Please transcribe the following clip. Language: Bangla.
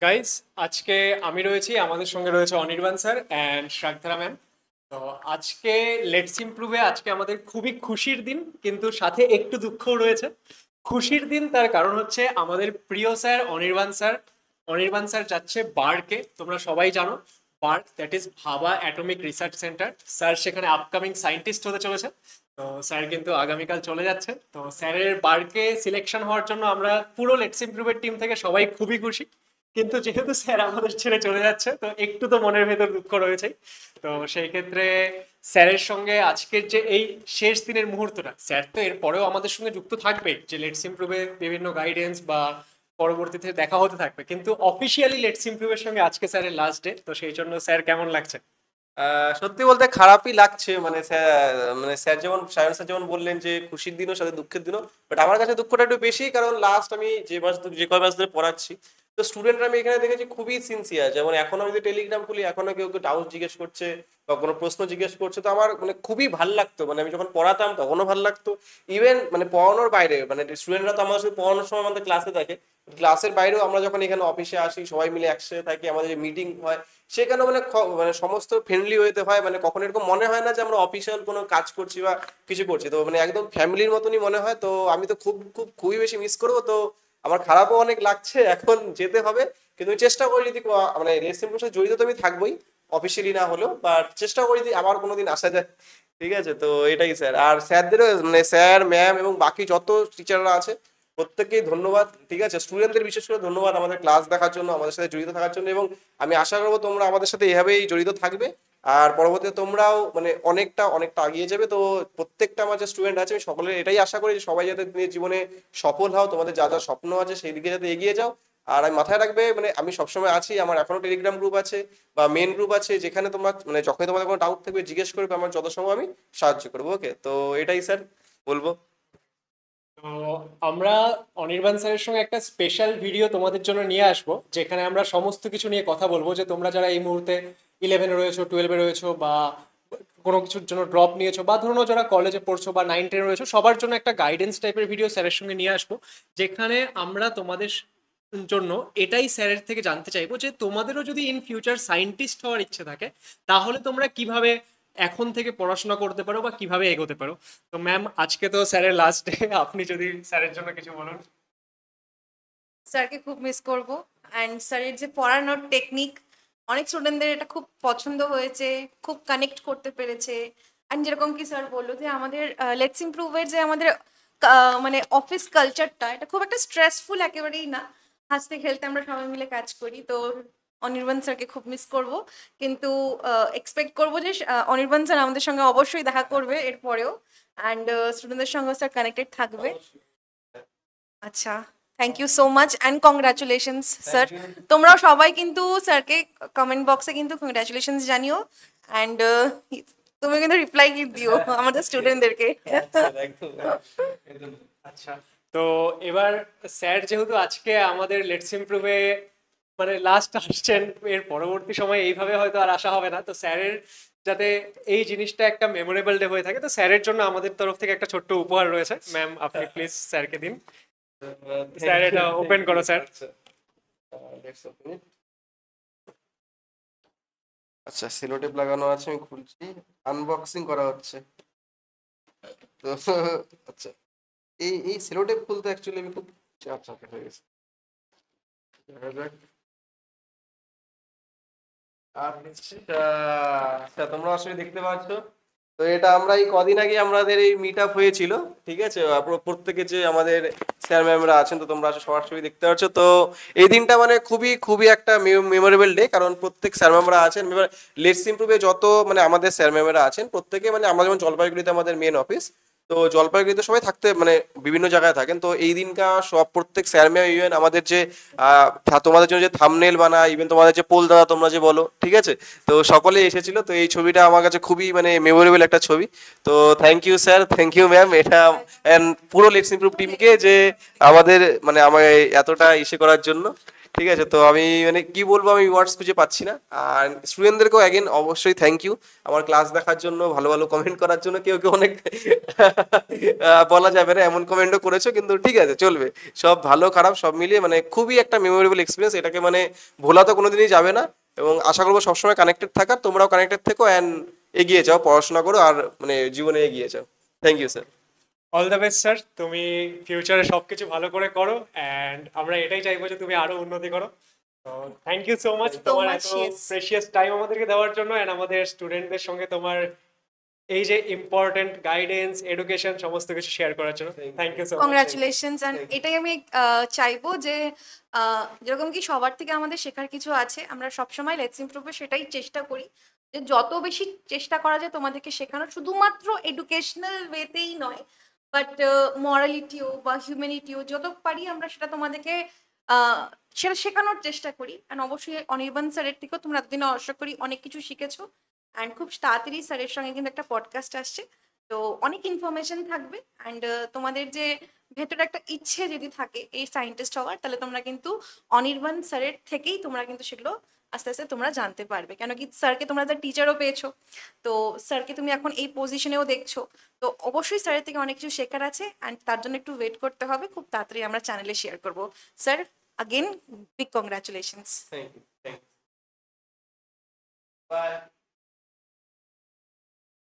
গাইস, আজকে আমি রয়েছি, আমাদের সঙ্গে রয়েছে অনির্বাণ স্যার অ্যান্ড শ্রাগধারা ম্যাম। তো আজকে লেটস ইমপ্রুভে আজকে আমাদের খুবই খুশির দিন, কিন্তু সাথে একটু দুঃখও রয়েছে। খুশির দিন তার কারণ হচ্ছে আমাদের প্রিয় স্যার অনির্বাণ স্যার যাচ্ছে বার্কে। তোমরা সবাই জানো বার্ক, দ্যাট ইজ ভাবা অ্যাটমিক রিসার্চ সেন্টার। স্যার সেখানে আপকামিং সায়েন্টিস্ট হতে চলেছে। তো স্যার কিন্তু আগামীকাল চলে যাচ্ছে। তো স্যারের বার্কে সিলেকশন হওয়ার জন্য আমরা পুরো লেটস ইমপ্রুভের টিম থেকে সবাই খুবই খুশি। কিন্তু যেহেতু স্যার আমাদের ছেড়ে চলে যাচ্ছে, তো একটু তো মনের ভেতর দুঃখ রয়েছে। তো সেই ক্ষেত্রে স্যারের সঙ্গে আজকের যে এই শেষ দিনের মুহূর্তটা, স্যার তো এর পরেও আমাদের সঙ্গে যুক্ত থাকবে, যে লেটস ইমপ্রুভে বিভিন্ন গাইডেন্স বা পরবর্তীতে দেখা হতে থাকবে, কিন্তু অফিসিয়ালি লেটস ইমপ্রুভের সঙ্গে আজকে স্যারের লাস্ট ডে। তো সেই জন্য স্যার কেমন লাগছে? সত্যি বলতে খারাপই লাগছে। স্যার যেমন সায়ন স্যার যেমন বললেন যে খুশির দিনও সাথে দুঃখের দিনও, বাট আমার কাছে দুঃখটা একটু বেশি, কারণ লাস্ট আমি যে কয় মাস ধরে পড়াচ্ছি, তো স্টুডেন্টরা আমি এখানে দেখেছি খুবই সিনসিয়ার। যেমন এখন আমি যদি টেলিগ্রাম খুলি, এখনো কেউ কেউ ডাউট জিজ্ঞেস করছে বা কোনো প্রশ্ন জিজ্ঞেস করছে, তো আমার খুবই ভাল লাগতো। আমি যখন পড়াতাম তখনও ভাল লাগতো। ইভেন পড়ানোর বাইরে স্টুডেন্টরা তো আমাদের শুধু পড়ানোর সময় আমাদের ক্লাসে থাকে, ক্লাসের বাইরেও আমরা যখন এখানে অফিসে আসি সবাই মিলে একসাথে থাকি, আমাদের যে মিটিং হয় সেখানে সমস্ত ফ্রেন্ডলি হইতে হয়। কখনো এরকম মনে হয় না যে আমরা অফিসিয়াল কোনো কাজ করছি বা কিছু করছি, তো একদম ফ্যামিলির মতনই মনে হয়। তো আমি তো খুবই বেশি মিস করবো। তো আমার খারাপও অনেক লাগছে, এখন যেতে হবে। কিন্তু আমি চেষ্টা করি যদি রেস সাথে জড়িত তো আমি থাকবোই, অফিসিয়ালি না হলেও, বাট চেষ্টা করি যদি আবার কোনোদিন আসা যায়। ঠিক আছে, তো এটাই স্যার। আর স্যারদেরও স্যার ম্যাম এবং বাকি যত টিচাররা আছে প্রত্যেককেই ধন্যবাদ। ঠিক আছে, স্টুডেন্টদের বিশেষ করে ধন্যবাদ আমাদের ক্লাস দেখার জন্য, আমাদের সাথে জড়িত থাকার জন্য। এবং আমি আশা করবো তোমরা আমাদের সাথে এভাবেই জড়িত থাকবে, আর পরবর্তীতে তোমরাও অনেকটা অনেকটা এগিয়ে যাবে। তো প্রত্যেকটা আমার যে স্টুডেন্ট আছে, আমি সকলের এটাই আশা করি যে সবাই যাতে নিজের জীবনে সফল হও, তোমাদের যা যা স্বপ্ন আছে সেই দিকে যাতে এগিয়ে যাও। আর আমি মাথায় রাখবে, আমি সবসময় আছি। আমার এখনো টেলিগ্রাম গ্রুপ আছে বা মেন গ্রুপ আছে, যেখানে তোমরা যখনই তোমাদের কোনো ডাউট থাকবে জিজ্ঞেস করবে, আমার যত সম্ভব আমি সাহায্য করবো। ওকে, তো এটাই স্যার বলবো। তো আমরা অনির্বাণ স্যারের সঙ্গে একটা স্পেশাল ভিডিও তোমাদের জন্য নিয়ে আসবো, যেখানে আমরা সমস্ত কিছু নিয়ে কথা বলবো, যে তোমরা যারা এই মুহূর্তে 11-এ রয়েছো, 12-এ রয়েছো, বা কোনো কিছুর জন্য ড্রপ নিয়েছো, বা ধরো যারা কলেজে পড়ছো বা 9-10 রয়েছো, সবার জন্য একটা গাইডেন্স টাইপের ভিডিও স্যারের সঙ্গে নিয়ে আসবো, যেখানে আমরা তোমাদের জন্য এটাই স্যারের থেকে জানতে চাইবো যে তোমাদেরও যদি ইন ফিউচার সায়েন্টিস্ট হওয়ার ইচ্ছে থাকে, তাহলে তোমরা কিভাবে এখন থেকে পড়াশোনা করতে পারো বা কিভাবে এগোতে পারো। তো ম্যাম, আজকে তো স্যারের লাস্ট ডে, আপনি যদি স্যারের জন্য কিছু বলুন। স্যারকে খুব মিস করব। অ্যান্ড স্যারের যে পড়ানোর টেকনিক, অনেক স্টুডেন্টদের এটা খুব পছন্দ হয়েছে, খুব কানেক্ট করতে পেরেছে। অ্যান্ড যেরকম কি স্যার বললো যে আমাদের লেটস ইমপ্রুভের যে আমাদের অফিস কালচারটা, এটা খুব একটা স্ট্রেসফুল একেবারেই না। হাসতে খেলতে আমরা সবাই মিলে কাজ করি। তো অনির্বাণ স্যারকে খুব মিস করব, কিন্তু এক্সপেক্ট করবো যে অনির্বাণ স্যার আমাদের সঙ্গে অবশ্যই দেখা করবে এরপরেও। অ্যান্ড স্টুডেন্টদের সঙ্গে স্যার কানেক্টেড থাকবে। আচ্ছা, thank you so much and congratulations sir. তোমরাও সবাই কিন্তু স্যারকে কমেন্ট বক্সে কিন্তু কংগ্রাচুলেশনস জানিও। অ্যান্ড তুমি কিন্তু রিপ্লাই দিও আমাদের স্টুডেন্টদেরকে। আচ্ছা, তো এবার স্যার যেহেতু আজকে আমাদের লেটস ইমপ্রুভে লাস্ট আসছেন, এর পরবর্তী সময় এইভাবে হয়তো আর আসা হবে না। তো স্যারের যাতে এই জিনিসটা একটা মেমোরেবল ডে হয়ে থাকে, তো স্যারের জন্য আমাদের তরফ থেকে একটা ছোট্ট উপহার রয়েছে। ম্যাম, আপনি প্লিজ স্যারকে দিন। স্যার, এটা ওপেন করো স্যার। আচ্ছা, সেলো টেপ লাগানো আছে, আমি খুলছি, আনবক্সিং করা হচ্ছে। তো আচ্ছা, এই এই সেলো টেপ খুলতে অ্যাকচুয়ালি আমি খুব আচ্ছা হয়ে গেছে। আচ্ছা আচ্ছা, তোমরা আসলে দেখতে পাচ্ছ, তো এটা আমরা এই কদিন আগে আমাদের এই মিট আপ হয়েছিল। ঠিক আছে, প্রত্যেকে যে আমাদের স্যার ম্যামরা আছেন, তো তোমরা সবার ছবি দেখতে পাচ্ছ। তো এই দিনটা খুবই খুবই একটা মেমোরেবল ডে, কারণ প্রত্যেক স্যার ম্যামরা আছেন। এবার লেটস ইমপ্রুভে যত আমাদের স্যার ম্যামরা আছেন প্রত্যেকে, আমরা যেমন জলপাইগুড়িতে আমাদের মেন অফিস, তো জলপাইগুড়িতে সবাই থাকতে বিভিন্ন জায়গায় থাকেন। তো এই দিনটা সব প্রত্যেক স্যার ম্যাম, ইভেন আমাদের যে তোমাদের জন্য যে থাম্বনেল বানায়, ইভেন তোমাদের যে পোল দাদা তোমরা যে বলো, ঠিক আছে, তো সকলে এসেছিল। তো এই ছবিটা আমার কাছে খুবই মেমোরেবল একটা ছবি। তো thank you sir, thank you ma'am, এটা পুরো লেটস ইমপ্রুভ টিমকে যে আমাদের আমাকে এতটা ইসে করার জন্য। ঠিক আছে, তো আমি মানে কি বলবো, আমি ওয়ার্ডস খুঁজে পাচ্ছি না। আর স্টুডেন্টদেরকেও অ্যাগেন অবশ্যই থ্যাংক ইউ আমার ক্লাস দেখার জন্য, ভালো ভালো কমেন্ট করার জন্য। কেউ কেউ অনেক বলা যাবে না এমন কমেন্টও করেছো, কিন্তু ঠিক আছে চলবে। সব ভালো খারাপ সব মিলিয়ে মানে খুবই একটা মেমোরেবল এক্সপিরিয়েন্স, এটাকে মানে ভোলা তো কোনোদিনই যাবে না। এবং আশা করবো সবসময় কানেক্টেড থাকার, তোমরাও কানেক্টেড থেকো অ্যান্ড এগিয়ে যাও, পড়াশোনা করো আর মানে জীবনে এগিয়ে যাও। Thank you sir. All the best sir, তুমি ফিউচারে সবকিছু ভালো করে করো অ্যান্ড আমরা এটাই চাইবো যে তুমি আরো উন্নতি করো। তো থ্যাংক ইউ সো মাচ তোমার much, এত yes. প্রেশিয়াস টাইম আমাদেরকে দেওয়ার জন্য অ্যান্ড আমাদের স্টুডেন্টদের সঙ্গে তোমার এই যে ইম্পর্টেন্ট গাইডেন্স এডুকেশন সমস্ত কিছু শেয়ার করার জন্য thank you so much. Congratulations. And এটাই আমি চাইবো যে যেরকম কি সবার থেকে আমাদের শেখার কিছু আছে, আমরা সবসময় লেটস ইমপ্রুভে সেটাই চেষ্টা করি যে যত বেশি চেষ্টা করা যায় তোমাদেরকে শেখানো, শুধুমাত্র এডুকেশনাল ওয়েতেই নয়, বাট মরালিটিও বা হিউম্যানিটিও যত পারি আমরা সেটা তোমাদেরকে সেটা শেখানোর চেষ্টা করি। অ্যান্ড অবশ্যই অনির্বাণ স্যারের থেকেও তোমরা এতদিনে আশা করি অনেক কিছু শিখেছো। অ্যান্ড খুব তাড়াতাড়ি স্যারের সঙ্গে কিন্তু একটা পডকাস্ট আসছে, তো অনেক ইনফরমেশন থাকবে। অ্যান্ড তোমাদের যে ভেতরে একটা ইচ্ছে যদি থাকে এই সায়েন্টিস্ট হওয়ার, তাহলে তোমরা কিন্তু অনির্বাণ স্যারের থেকেই তোমরা কিন্তু সেগুলো আস্তে আস্তে তোমরা জানতে পারবে। কেন কি স্যারকে তোমরা যা টিচারও পেয়েছো, তো স্যারকে তুমি এখন এই পজিশনেও দেখছো, তো অবশ্যই স্যারের থেকে অনেক কিছু শেখার আছে। অ্যান্ড তার জন্য একটু ওয়েট করতে হবে, খুব তাড়াতাড়ি আমরা চ্যানেলে শেয়ার করবো। Sir again, big congratulations. Thank you. By.